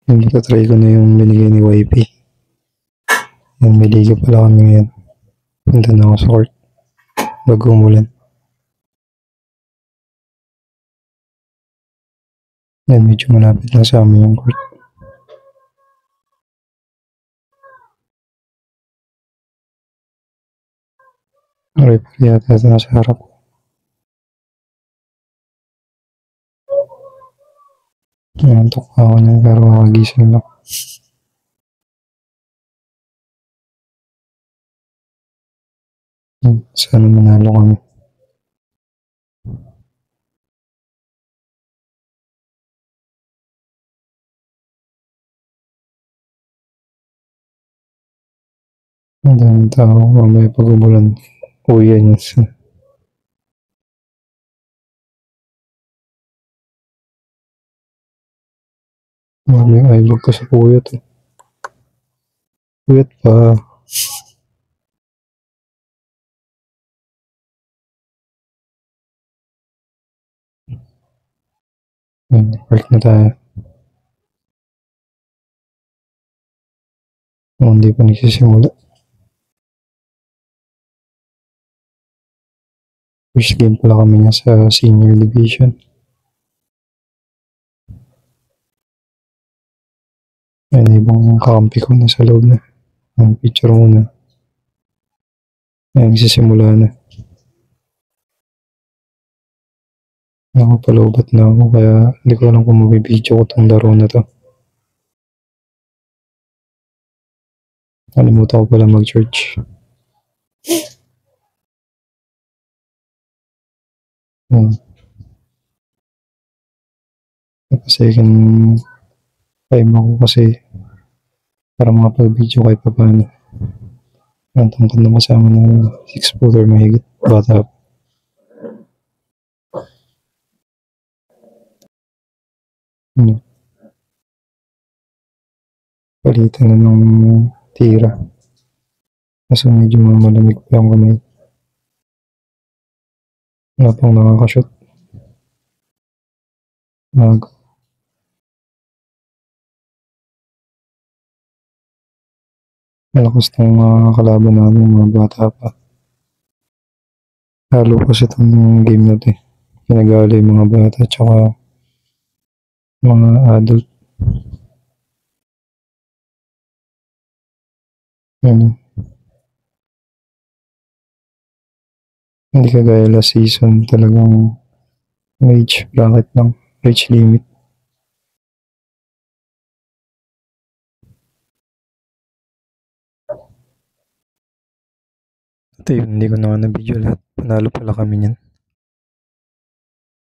Yung matatry ko na yung binigay ni YP. Yan, may liga pala kami ngayon. Punta na ako sa court. Bago umulan. Yan, medyo malapit lang sa amin yung court. Referee yata ito nasa harap. Nantok ako niyan pero makagising lang. Sana manalo kami. Ang daming tao, mamaya pag umulan, uwian yun. Mamaya ilog ka sa puyat. Puyat pa. Park na tayo. Hindi pa nagsisimula. First game pala kami niya sa senior division. Yan, ibang kakampi ko nasa loob na. Ang picture muna. Yan, nagsisimula na. Nakapalobat na ako kaya hindi ko alam kung mabibidyo ko itong laro na to. Kalimutan ko pala mag-church. Second time ako kasi para makapag-video kahit pa paano. Ang tangkad na kasama na 6-footer mahigit bata. Palitan na ng tira. Kasi medyo malamig pa yung kamay. Wala pang nakakashoot. Malakas ng kalaban namin, mga bata pa. Halo kasi itong game na ito eh. Pinagali yung mga bata tsaka mga adult. Yan. Hindi kagaya last season, talagang age bracket lang, age limit. Ito yun, hindi ko na video lahat. Panalo pala kami niyan.